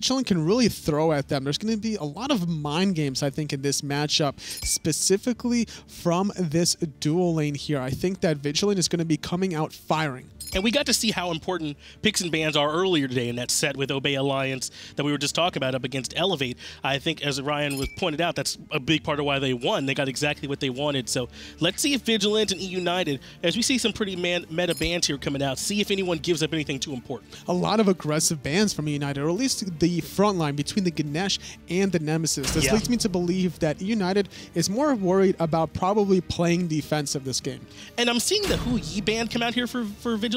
Vigil can really throw at them. There's going to be a lot of mind games, I think, in this matchup, specifically from this dual lane here. I think that Vigilant is going to be coming out firing. And we got to see how important picks and bans are earlier today in that set with Obey Alliance that we were just talking about up against Elevate. I think, as Ryan was pointed out, that's a big part of why they won. They got exactly what they wanted. So let's see if Vigilant and EUN, as we see some pretty meta bans here coming out, see if anyone gives up anything too important. A lot of aggressive bans from EUN, or at least the front line between the Ganesh and the Nemesis. This leads me to believe that EUN is more worried about probably playing defensive this game. And I'm seeing the Hu Yi ban come out here for Vigilance.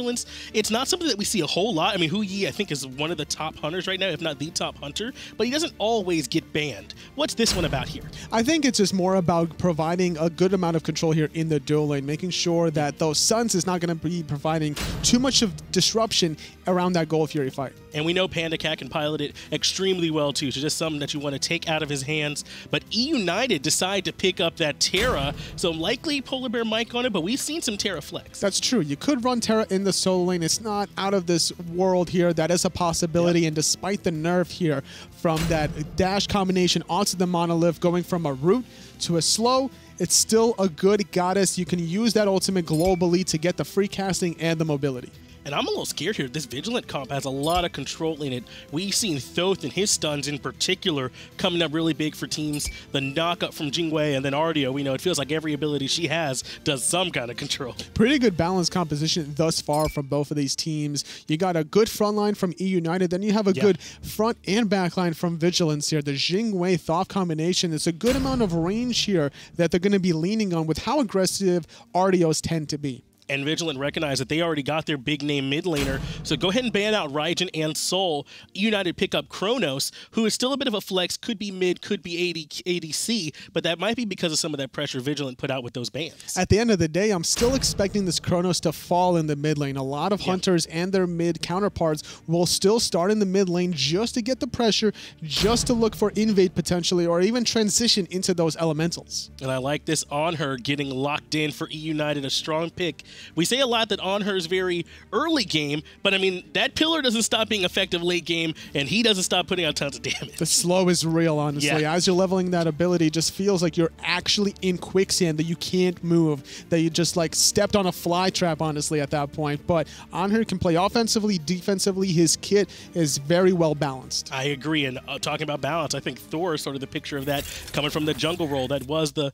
It's not something that we see a whole lot. I mean, Hu Yi, I think, is one of the top hunters right now, if not the top hunter, but he doesn't always get banned. What's this one about here? I think it's just more about providing a good amount of control here in the dual lane, making sure that those Suns is not going to be providing too much of disruption around that Gold Fury fight. And we know Panda Cat can pilot it extremely well, too, so just something that you want to take out of his hands. But EUN decide to pick up that Terra, so likely Polar Bear Mike on it, but we've seen some Terra flex. That's true. You could run Terra in the solo lane. It's not out of this world here. That is a possibility, and despite the nerf here from that dash combination onto the Monolith, going from a root to a slow, it's still a good goddess. You can use that ultimate globally to get the free casting and the mobility. And I'm a little scared here. This Vigilant comp has a lot of control in it. We've seen Thoth and his stuns in particular coming up really big for teams. The knock-up from Jingwei and then Ardio, we know it feels like every ability she has does some kind of control. Pretty good balanced composition thus far from both of these teams. You got a good front line from EUN, then you have a good front and back line from Vigilance here. The Jingwei Thoth combination, it's a good amount of range here that they're going to be leaning on with how aggressive Ardios tend to be. And Vigilant recognize that they already got their big name mid laner, so go ahead and ban out Raijin and Soul. EUN pick up Kronos, who is still a bit of a flex, could be mid, could be ADC, but that might be because of some of that pressure Vigilant put out with those bans. At the end of the day, I'm still expecting this Kronos to fall in the mid lane. A lot of hunters and their mid counterparts will still start in the mid lane just to get the pressure, just to look for invade potentially, or even transition into those elementals. And I like this On Her getting locked in for EUN, a strong pick. We say a lot that On Her is very early game, but I mean, that pillar doesn't stop being effective late game, and he doesn't stop putting out tons of damage. The slow is real, honestly. As you're leveling that ability, it just feels like you're actually in quicksand, that you can't move, that you just like stepped on a fly trap, honestly, at that point. But On Her can play offensively, defensively. His kit is very well balanced. I agree, and talking about balance, I think Thor is sort of the picture of that coming from the jungle role. That was the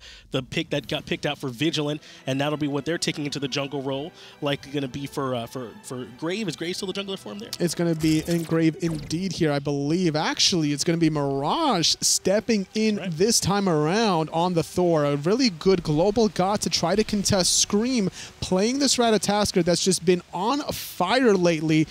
pick that got picked out for Vigilant, and that'll be what they're taking into the jungle role, likely going to be for Grave. Is Grave still the jungler for him there? It's going to be in Grave indeed here, I believe. Actually, it's going to be Mirage stepping in this time around on the Thor. A really good global god to try to contest Scream, playing this Ratatasker that's just been on fire lately.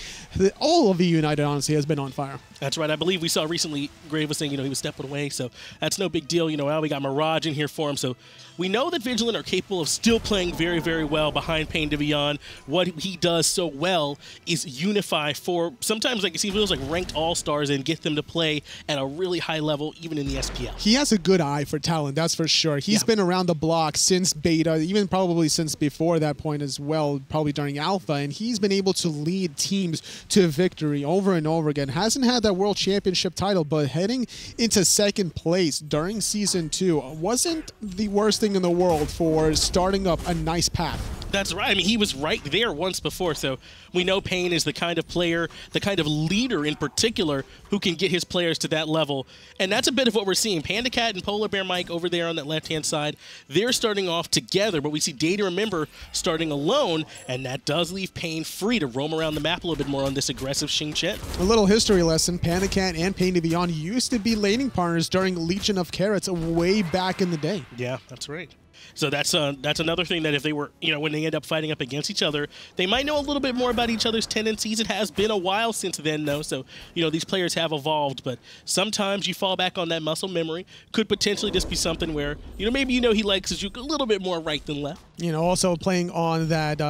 All of the United, honestly, has been on fire. That's right. I believe we saw recently Grave was saying, he was stepping away, so that's no big deal. Now we got Mirage in here for him, so we know that Vigilant are capable of still playing very, very well behind Pain to Beyond. What he does so well is unify for sometimes, like, he feels like ranked all-stars and get them to play at a really high level, even in the SPL. He has a good eye for talent, that's for sure. He's been around the block since beta, even probably since before that point as well, probably during alpha, and he's been able to lead teams to victory over and over again. Hasn't had that World Championship title, but heading into second place during Season 2 wasn't the worst thing in the world for starting up a nice path. That's right. I mean, he was right there once before, so we know Pain is the kind of player, the kind of leader in particular, who can get his players to that level. And that's a bit of what we're seeing. Panda Cat and Polar Bear Mike over there on that left-hand side, they're starting off together, but we see Day to Remember starting alone, and that does leave Pain free to roam around the map a little bit more on this aggressive Xing Chen. A little history lesson, Panda Cat and Pain to Beyond used to be laning partners during Legion of Carrots way back in the day. Yeah, that's right. So that's another thing that if they were, when they end up fighting up against each other, they might know a little bit more about each other's tendencies. It has been a while since then, though, so, these players have evolved, but sometimes you fall back on that muscle memory. Could potentially just be something where, maybe he likes you a little bit more right than left. You know, also playing on that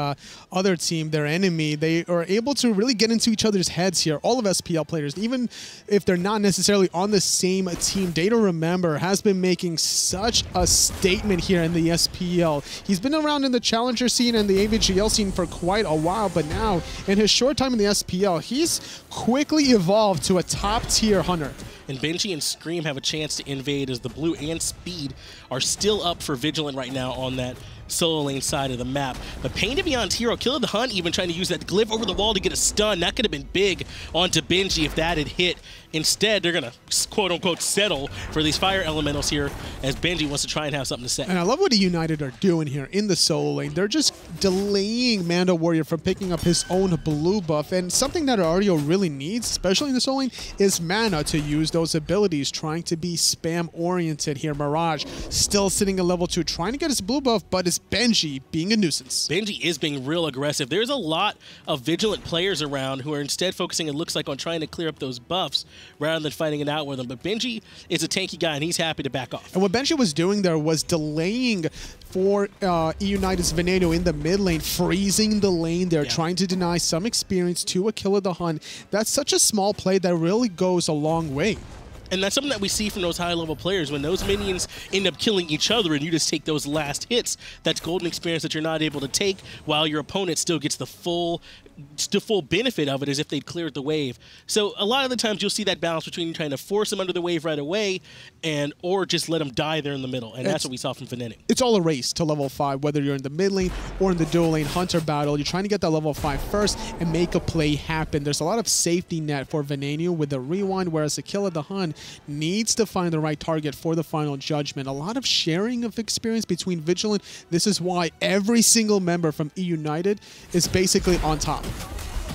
other team, their enemy, they are able to really get into each other's heads here. All of SPL players, even if they're not necessarily on the same team, Data Remember has been making such a statement here in the SPL. He's been around in the Challenger scene and the VIGIL scene for quite a while, but now, in his short time in the SPL, he's quickly evolved to a top-tier hunter. And Benji and Scream have a chance to invade as the Blue and Speed are still up for Vigilant right now on that solo lane side of the map. But Pain to Beyond's hero, Kill of the Hunt, even trying to use that glyph over the wall to get a stun. That could have been big onto Benji if that had hit. Instead, they're going to quote-unquote settle for these fire elementals here as Benji wants to try and have something to say. And I love what the United are doing here in the solo lane. They're just delaying Mando Warrior from picking up his own blue buff. And something that Ario really needs, especially in the solo lane, is mana to use those abilities, trying to be spam-oriented here. Mirage still sitting at level 2, trying to get his blue buff, but it's Benji being a nuisance. Benji is being real aggressive. There's a lot of Vigilant players around who are instead focusing, it looks like, on trying to clear up those buffs rather than fighting it out with them. But Benji is a tanky guy, and he's happy to back off. And what Benji was doing there was delaying for United's Veneno in the mid lane, freezing the lane there, trying to deny some experience to a Kill of the Hunt. That's such a small play that really goes a long way. And that's something that we see from those high-level players. When those minions end up killing each other and you just take those last hits, that's golden experience that you're not able to take while your opponent still gets the full benefit of it as if they'd cleared the wave. So a lot of the times you'll see that balance between trying to force them under the wave right away or just let them die there in the middle. And that's what we saw from Veneno. It's all a race to level 5, whether you're in the mid lane or in the dual lane hunter battle. You're trying to get that level 5 first and make a play happen. There's a lot of safety net for Veneno with the rewind, whereas the Kill of the Hunt needs to find the right target for the final judgment. A lot of sharing of experience between Vigilant. This is why every single member from United is basically on top.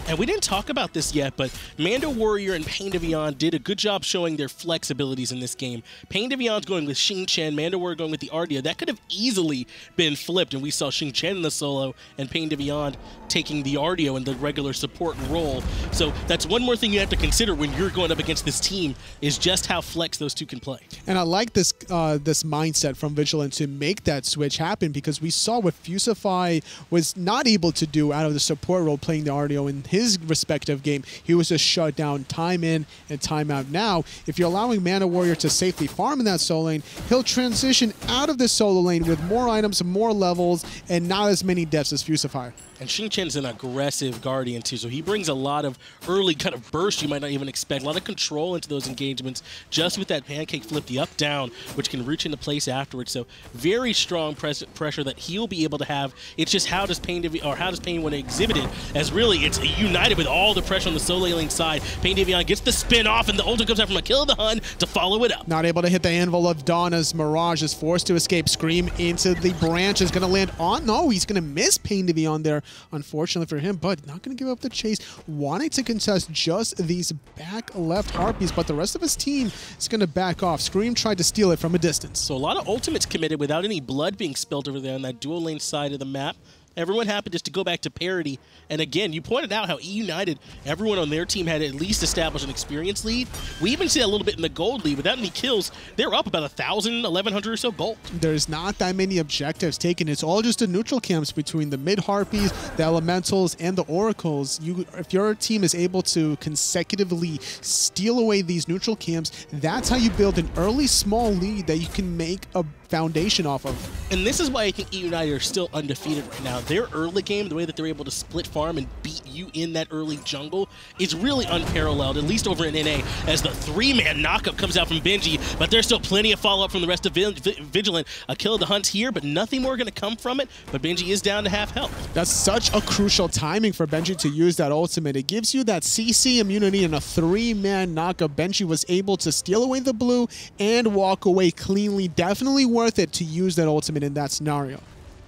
And we didn't talk about this yet, but Mando Warrior and Pain to Beyond did a good job showing their flex abilities in this game. Pain to Beyond's going with Xing Chen, Mando Warrior going with the Ardia. That could have easily been flipped, and we saw Xing Chen in the solo and Pain to Beyond taking the Ardio in the regular support role. So that's one more thing you have to consider when you're going up against this team, is just how flex those two can play. And I like this this mindset from Vigilant to make that switch happen, because we saw what Fusify was not able to do out of the support role playing the Ardio in his respective game. He was just shut down time in and time out. Now, if you're allowing Mando Warrior to safely farm in that solo lane, he'll transition out of the solo lane with more items, more levels, and not as many deaths as Fusify. And Xing Chen's an aggressive Guardian too, so he brings a lot of early kind of burst you might not even expect, a lot of control into those engagements just with that pancake flip, the up-down, which can reach into place afterwards. So very strong pressure that he'll be able to have. It's just how does Pain want to exhibit it, as really it's United with all the pressure on the solo lane side. Pain Devion gets the spin off, and the ult comes out from a Kill of the Hunt to follow it up. Not able to hit the anvil of Dawn as Mirage is forced to escape. Scream into the branch is going to land on. No, he's going to miss Pain Devion there, unfortunately for him, but not going to give up the chase. Wanting to contest just these back left Harpies, but the rest of his team is going to back off. Scream tried to steal it from a distance. So a lot of ultimates committed without any blood being spilled over there on that dual lane side of the map. Everyone happened just to go back to parity. And again, you pointed out how United, everyone on their team had at least established an experience lead. We even see that a little bit in the gold lead. Without any kills, they're up about 1,000, 1,100 or so gold. There's not that many objectives taken. It's all just the neutral camps between the mid Harpies, the Elementals, and the Oracles. If your team is able to consecutively steal away these neutral camps, that's how you build an early small lead that you can make a foundation off of. And this is why I think United are still undefeated right now. Their early game, the way that they're able to split farm and beat you in that early jungle, is really unparalleled, at least over in NA, as the 3-man knockup comes out from Benji, but there's still plenty of follow-up from the rest of Vigilant. A Kill of the Hunt's here, but nothing more going to come from it, but Benji is down to half health. That's such a crucial timing for Benji to use that ultimate. It gives you that CC immunity in a 3-man knockup. Benji was able to steal away the blue and walk away cleanly. Definitely worth it to use that ultimate in that scenario.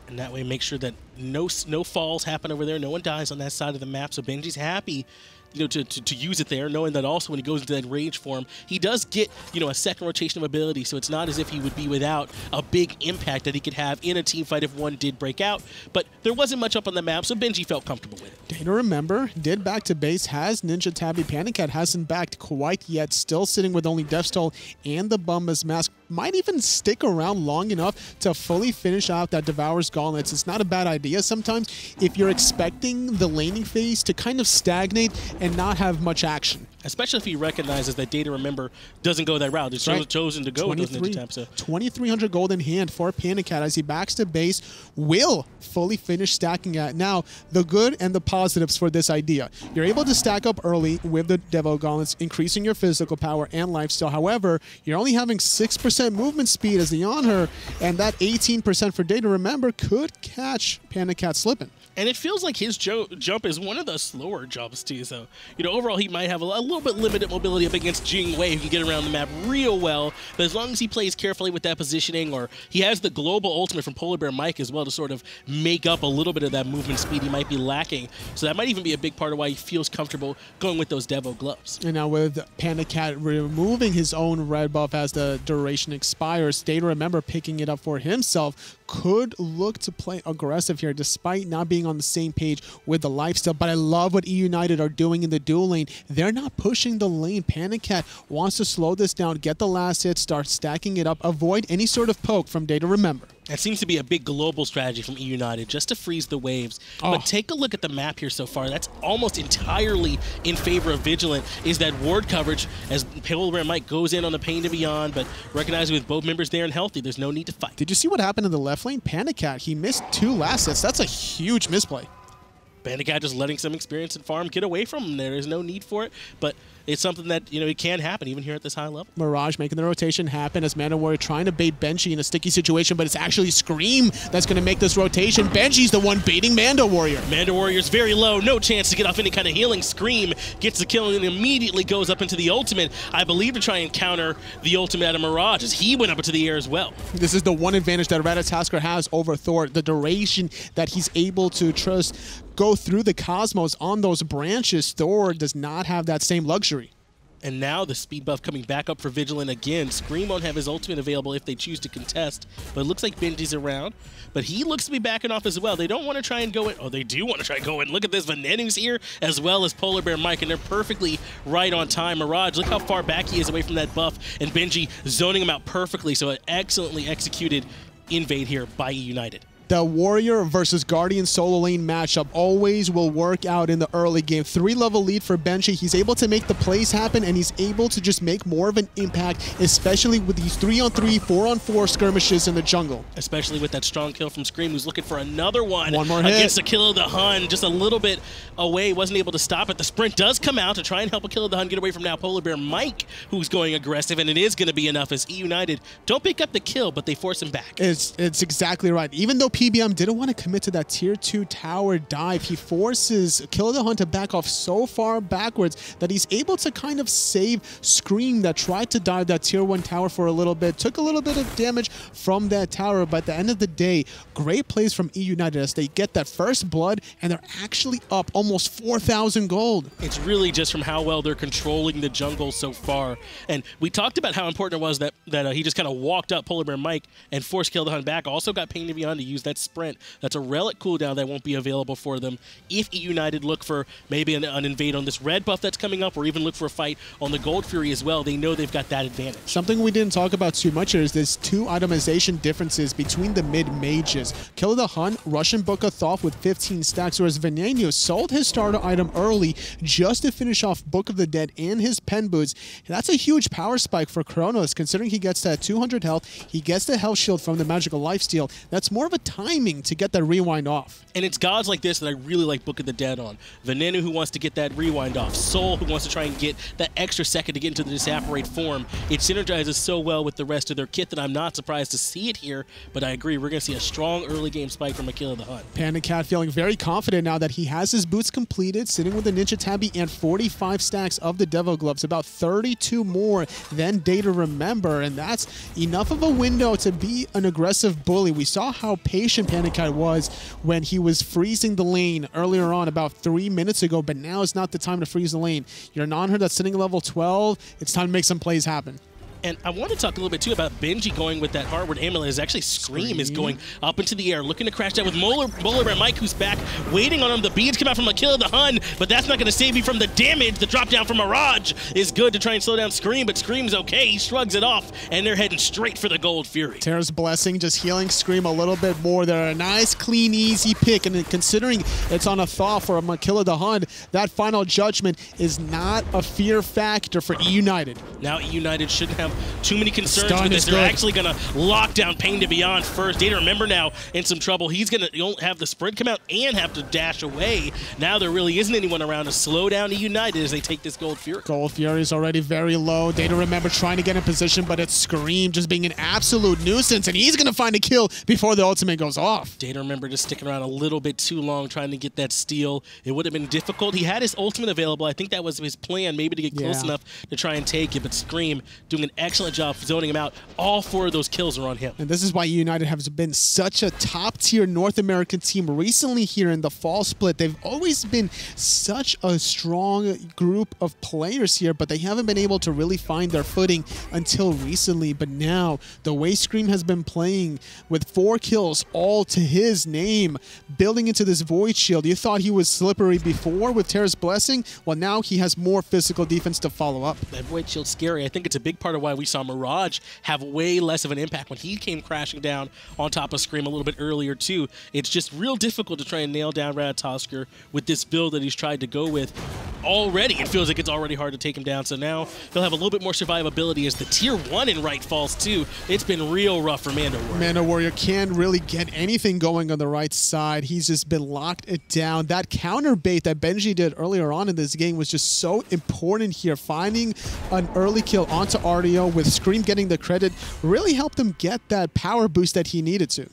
And that way make sure that no falls happen over there, no one dies on that side of the map, so Benji's happy, you know, to use it there, knowing that also when he goes into that rage form, he does get, you know, a second rotation of ability, so it's not as if he would be without a big impact that he could have in a team fight if one did break out. But there wasn't much up on the map, so Benji felt comfortable with it. Data Remember did back to base, has Ninja Tabby. Panic Cat hasn't backed quite yet, still sitting with only Deathstall and the Bumba's Mask. might even stick around long enough to fully finish out that Devourer's Gauntlets. It's not a bad idea sometimes if you're expecting the laning phase to kind of stagnate and not have much action. Especially if he recognizes that Data Remember doesn't go that route. It's chosen to go with those Ninja Taps. So. 2,300 gold in hand for Panicat as he backs to base, will fully finish stacking at. Now, the good and the positives for this idea. You're able to stack up early with the Devo Gauntlets, increasing your physical power and lifesteal. However, you're only having 6% movement speed as the Yonher, and that 18% for Data Remember could catch Panicat slipping. And it feels like his jump is one of the slower jumps, too. So, you know, overall, he might have a little bit limited mobility up against Jing Wei, who can get around the map real well. But as long as he plays carefully with that positioning, or he has the global ultimate from Polar Bear Mike as well to sort of make up a little bit of that movement speed he might be lacking. So that might even be a big part of why he feels comfortable going with those Devo gloves. And now with Panicat removing his own red buff as the duration expires, Data Remember picking it up for himself, could look to play aggressive here despite not being on the same page with the lifesteal. But I love what EUnited are doing in the dual lane. They're not pushing the lane. Panicat wants to slow this down, get the last hit, start stacking it up, avoid any sort of poke from Data Remember. That seems to be a big global strategy from EUnited, just to freeze the waves. But take a look at the map here so far. That's almost entirely in favor of Vigilant, is that ward coverage as Polar Bear Mike goes in on the Pain to Beyond, but recognizing with both members there and healthy, there's no need to fight. Did you see what happened in the left lane? Panicat, he missed 2 last hits. That's a huge misplay. Panicat just letting some experience and farm get away from him there. There's no need for it, but it's something that, you know, it can happen even here at this high level. Mirage making the rotation happen as Mana Warrior trying to bait Benji in a sticky situation, but it's actually Scream that's going to make this rotation. Benji's the one baiting Mando Warrior. Mando Warrior's very low, no chance to get off any kind of healing. Scream gets the kill and immediately goes up into the ultimate, I believe, to try and counter the ultimate out of Mirage as he went up into the air as well. This is the one advantage that Ratatasker has over Thor, the duration that he's able to trust go through the cosmos on those branches. Thor does not have that same luxury. And now the speed buff coming back up for Vigilant again. Scream won't have his ultimate available if they choose to contest, but it looks like Benji's around. But he looks to be backing off as well. They don't want to try and go in. Oh, they do want to try and go in. Look at this. Venenu's here as well as Polar Bear Mike, and they're perfectly right on time. Mirage, look how far back he is away from that buff, and Benji zoning him out perfectly. So an excellently executed invade here by EUnited. The Warrior versus Guardian solo lane matchup always will work out in the early game. 3-level lead for Benji. He's able to make the plays happen, and he's able to just make more of an impact, especially with these 3-on-3, 4-on-4 skirmishes in the jungle. Especially with that strong kill from Scream, who's looking for another one. One more hit. Against Akilla of the Hun, just a little bit away, wasn't able to stop it. The sprint does come out to try and help Akilla of the Hun get away from now Polar Bear Mike, who's going aggressive, and it is going to be enough as EUnited don't pick up the kill, but they force him back. It's exactly right. Even though PBM didn't want to commit to that tier 2 tower dive, he forces Kill of the Hun to back off so far backwards that he's able to kind of save Scream that tried to dive that tier 1 tower for a little bit. Took a little bit of damage from that tower, but at the end of the day, great plays from EUnited as they get that first blood, and they're actually up almost 4,000 gold. It's really just from how well they're controlling the jungle so far. And we talked about how important it was that he just kind of walked up Polar Bear Mike and forced Kill the Hun back. Also got Pain to Beyond to use that sprint. That's a relic cooldown that won't be available for them if EUnited look for maybe an invade on this red buff that's coming up, or even look for a fight on the Gold Fury as well. They know they've got that advantage. Something we didn't talk about too much here is there's 2 itemization differences between the mid-mages. Kill of the Hun, Russian Book of Thoth with 15 stacks, whereas Veneno sold his starter item early just to finish off Book of the Dead and his pen boots. And that's a huge power spike for Kronos, considering he gets that 200 health, he gets the health shield from the magical lifesteal. That's more of a timing to get that rewind off. And it's gods like this that I really like Book of the Dead on. Veneno, who wants to get that rewind off. Soul, who wants to try and get that extra second to get into the disapparate form. It synergizes so well with the rest of their kit that I'm not surprised to see it here, but I agree, we're going to see a strong early game spike from Akilla of the Hun. Panicat feeling very confident now that he has his boots completed, sitting with the Ninja Tabby and 45 stacks of the Devil Gloves, about 32 more than Data Remember, and that's enough of a window to be an aggressive bully. We saw how patient Panicat was when he was freezing the lane earlier on about 3 minutes ago, but now is not the time to freeze the lane. You're an on-her that's sitting at level 12. It's time to make some plays happen. And I want to talk a little bit, too, about Benji going with that hardware amulet. Is actually Scream is going up into the air, looking to crash that with Molar Bear Mike, who's back, waiting on him. The beads come out from a kill of the Hun, but that's not going to save you from the damage. The drop down from Mirage is good to try and slow down Scream, but Scream's okay. He shrugs it off, and they're heading straight for the Gold Fury. Terra's Blessing just healing Scream a little bit more. They're a nice, clean, easy pick, and considering it's on a thaw for a Makilla the Hun, that final judgment is not a fear factor for E-United. Now E-United shouldn't have too many concerns with this. They're actually going to lock down Pain to Beyond first. Data Remember now in some trouble. He's going to have the sprint come out and have to dash away. Now there really isn't anyone around to slow down E-United as they take this Gold Fury. Gold Fury is already very low. Data Remember trying to get in position, but it's Scream just being an absolute nuisance, and he's going to find a kill before the ultimate goes off. Data Remember just sticking around a little bit too long trying to get that steal. It would have been difficult. He had his ultimate available. I think that was his plan, maybe to get close enough to try and take it, but Scream doing an excellent job zoning him out. All 4 of those kills are on him. And this is why United has been such a top-tier North American team recently here in the fall split. They've always been such a strong group of players here, but they haven't been able to really find their footing until recently. But now, the way Scream has been playing with 4 kills all to his name, building into this Void Shield. You thought he was slippery before with Terra's Blessing? Well, now he has more physical defense to follow up. That Void Shield's scary. I think it's a big part of why we saw Mirage have way less of an impact when he came crashing down on top of Scream a little bit earlier, too. It's just real difficult to try and nail down Ratatoskr with this build that he's tried to go with. Already, it feels like it's already hard to take him down, so now he'll have a little bit more survivability as the tier 1 in right falls, too. It's been real rough for Mando Warrior. Mando Warrior can't really get anything going on the right side. He's just been locked it down. That counter bait that Benji did earlier on in this game was just so important here. Finding an early kill onto RDO with Scream getting the credit really helped him get that power boost that he needed to.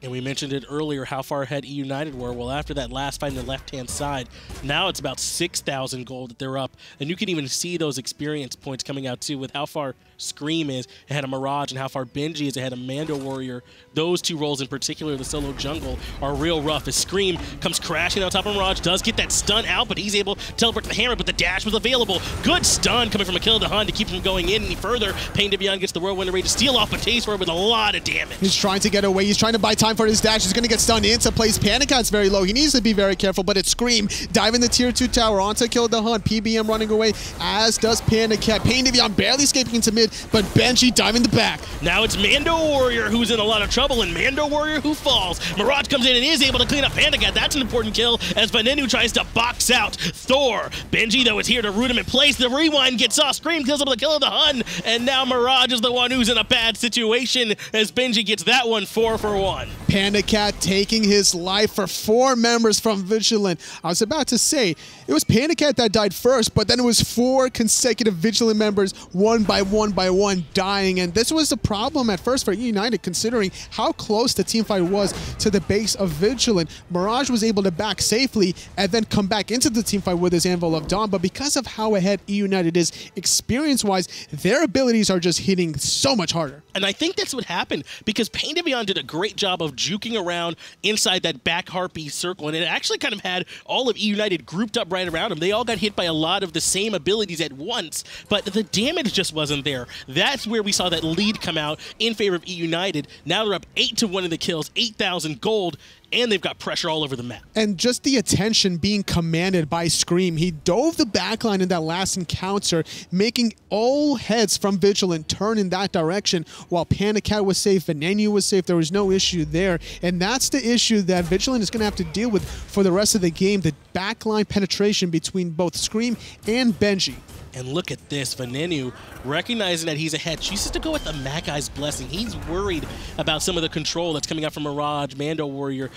And we mentioned it earlier how far ahead E-United were. Well, after that last fight on the left-hand side, now it's about 6,000 gold that they're up. And you can even see those experience points coming out, too, with how far Scream is ahead of Mirage and how far Benji is ahead of Mando Warrior. Those 2 roles in particular, the solo jungle, are real rough as Scream comes crashing on top of Mirage, does get that stun out, but he's able to teleport to the hammer, but the dash was available. Good stun coming from Makilla the Hun to keep him going in any further. Pain to Beyond gets the Whirlwind Array to steal off Batiste with a lot of damage. He's trying to get away. He's trying to buy time for his dash. He's going to get stunned into place. Panic Cat's very low. He needs to be very careful, but it's Scream diving the tier 2 tower onto Kill the Hun. PBM running away, as does Panic Cat. Pain to Beyond barely escaping into mid, but Benji diving the back. Now it's Mando Warrior who's in a lot of trouble, and Mando Warrior who falls. Mirage comes in and is able to clean up Panic Cat. That's an important kill as Venenu tries to box out Thor. Benji, though, is here to root him in place. The rewind gets off. Scream kills him with the kill of the Hun, and now Mirage is the one who's in a bad situation as Benji gets that one 4 for 1. Panic Cat taking his life for 4 members from Vigilant. I was about to say, it was Panic Cat that died first, but then it was 4 consecutive Vigilant members, one by one, dying. And this was a problem at first for United, considering how close the teamfight was to the base of Vigilant. Mirage was able to back safely and then come back into the teamfight with his Anvil of Dawn, but because of how ahead United is experience-wise, their abilities are just hitting so much harder. And I think that's what happened, because Pain to Beyond did a great job of juking around inside that back harpy circle, and it actually kind of had all of E-United grouped up right around him. They all got hit by a lot of the same abilities at once, but the damage just wasn't there. That's where we saw that lead come out in favor of E-United. Now they're up 8-1 in the kills, 8,000 gold, and they've got pressure all over the map. And just the attention being commanded by Scream. He dove the backline in that last encounter, making all heads from Vigilant turn in that direction, while Panic Cat was safe, Venenu was safe. There was no issue there. And that's the issue that Vigilant is going to have to deal with for the rest of the game, the backline penetration between both Scream and Benji. And look at this, Venenu, recognizing that he's ahead, chooses to go with the Magai's Blessing. He's worried about some of the control that's coming out from Mirage, Mando Warrior,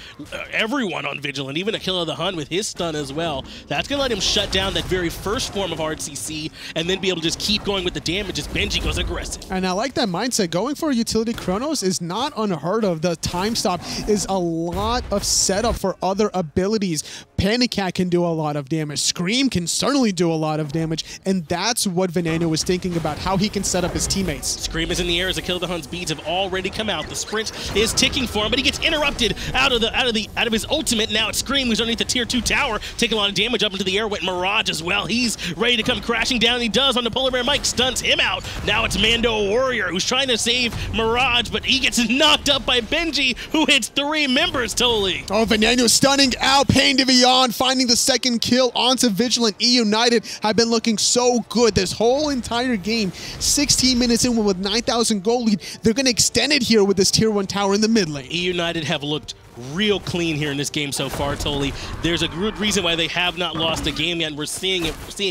everyone on Vigilant, even Akilla the Hun with his stun as well. That's going to let him shut down that very first form of RCC and then be able to just keep going with the damage as Benji goes aggressive. And I like that mindset. Going for a utility Chronos is not unheard of. The time stop is a lot of setup for other abilities. Panda Cat can do a lot of damage. Scream can certainly do a lot of damage, and that's what Veneno was thinking about, how he can set up his teammates. Scream is in the air as the Kill the Hunt's beads have already come out. The sprint is ticking for him, but he gets interrupted out of his ultimate. Now it's Scream who's underneath the tier 2 tower, taking a lot of damage up into the air. Went Mirage as well. He's ready to come crashing down. He does on the Polar Bear. Mike stuns him out. Now it's Mando Warrior who's trying to save Mirage, but he gets knocked up by Benji, who hits 3 members totally. Oh, Veneno stunning out Pain to Beyond, finding the second kill onto Vigilant. E United have been looking so good this whole entire game. 16 minutes in with 9,000 gold lead. They're going to extend it here with this tier 1 tower in the mid lane. E United have looked real clean here in this game so far, Toli. There's a good reason why they have not lost a game yet, and we're seeing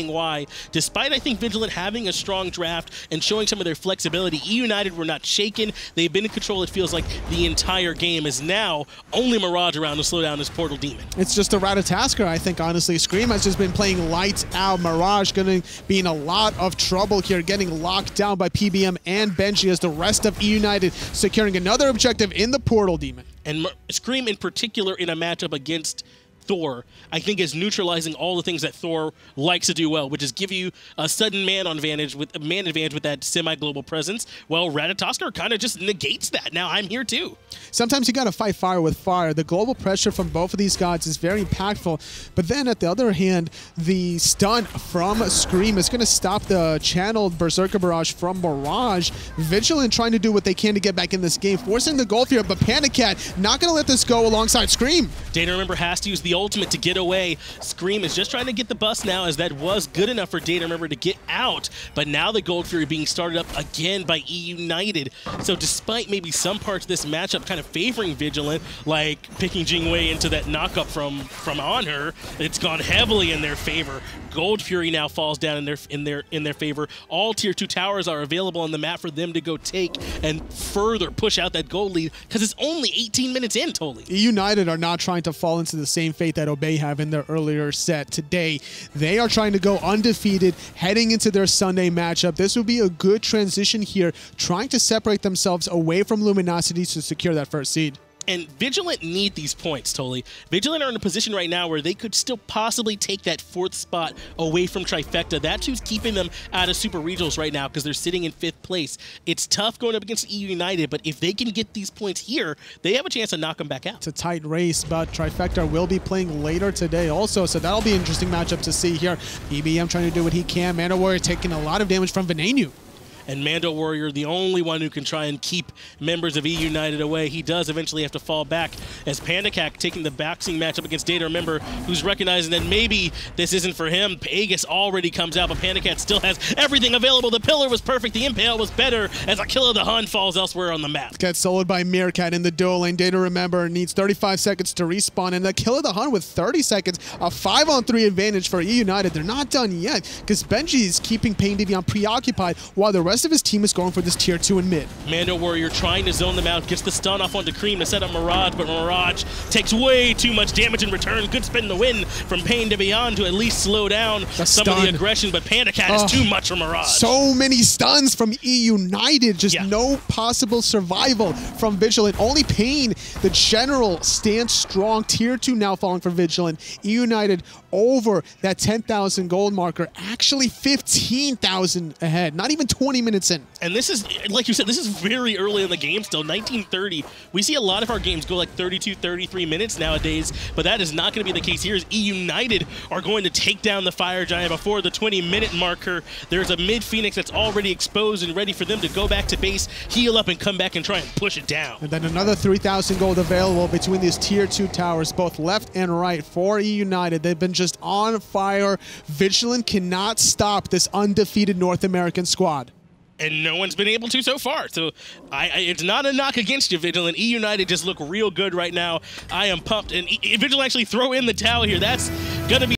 why. Despite, I think, Vigilant having a strong draft and showing some of their flexibility, E United were not shaken. They've been in control, it feels like, the entire game. Is now only Mirage around to slow down this Portal Demon. It's just a Ratatasker, I think, honestly. Scream has just been playing lights out. Mirage going to be in a lot of trouble here, getting locked down by PBM and Benji as the rest of E United securing another objective in the Portal Demon. And Scream in particular in a matchup against Thor, I think, is neutralizing all the things that Thor likes to do well, which is give you a sudden man advantage with that semi-global presence. Well, Ratatosker kind of just negates that. Now I'm here too. Sometimes you got to fight fire with fire. The global pressure from both of these gods is very impactful, but then at the other hand, the stun from Scream is going to stop the channeled Berserker Barrage from Mirage. Vigilant trying to do what they can to get back in this game, forcing the gold here, but Panda Cat not going to let this go alongside Scream. Data Remember has to use the ultimate to get away. Scream is just trying to get the bust now, as that was good enough for Data Remember to get out, but now the Gold Fury being started up again by E United. So despite maybe some parts of this matchup kind of favoring Vigilant, like picking Jingwei into that knockup from on her, it's gone heavily in their favor. Gold Fury now falls down in their favor. All tier 2 towers are available on the map for them to go take and further push out that gold lead, because it's only 18 minutes in totally. E United are not trying to fall into the same fate that Obey have in their earlier set today. They are trying to go undefeated heading into their Sunday matchup. This will be a good transition here, trying to separate themselves away from Luminosity to secure that first seed. And Vigilant need these points, Toli. Vigilant are in a position right now where they could still possibly take that 4th spot away from Trifecta. That's who's keeping them out of Super Regionals right now, because they're sitting in 5th place. It's tough going up against E United, but if they can get these points here, they have a chance to knock them back out. It's a tight race, but Trifecta will be playing later today also, so that'll be an interesting matchup to see here. PBM trying to do what he can. Mando Warrior taking a lot of damage from Veneno. And Mando Warrior, the only one who can try and keep members of E United away. He does eventually have to fall back, as Panda Cat taking the boxing matchup against Data Remember, who's recognizing that maybe this isn't for him. Aegis already comes out, but Panda Cat still has everything available. The pillar was perfect, the impale was better, as a Kill of the Hun falls elsewhere on the map. Gets soloed by Meerkat in the duel lane. Data Remember needs 35 seconds to respawn, and the Kill of the Hun with 30 seconds, a 5-on-3 advantage for E United. They're not done yet, because Benji is keeping Pain Divion preoccupied, while the rest of his team is going for this tier 2 in mid. Mando Warrior trying to zone them out, gets the stun off onto Cream to set up Mirage, but Mirage takes way too much damage in return. Good spin the win from Pain to Beyond to at least slow down some of the aggression, but Panda Cat is too much for Mirage. So many stuns from E United, just no possible survival from Vigilant. Only Pain, the general, stands strong. Tier 2 now falling for Vigilant. E United over that 10,000 gold marker, actually 15,000 ahead, not even 20 minutes in. And this is, like you said, this is very early in the game still, 19:30. We see a lot of our games go like 32, 33 minutes nowadays, but that is not going to be the case here, as E United are going to take down the Fire Giant before the 20-minute marker. There's a mid-Phoenix that's already exposed and ready for them to go back to base, heal up, and come back and try and push it down. And then another 3,000 gold available between these tier 2 towers, both left and right for E United. They've been just on fire. Vigilant cannot stop this undefeated North American squad. And no one's been able to so far. So it's not a knock against you, Vigilant. E United just look real good right now. I am pumped. And Vigilant actually throw in the towel here. That's going to be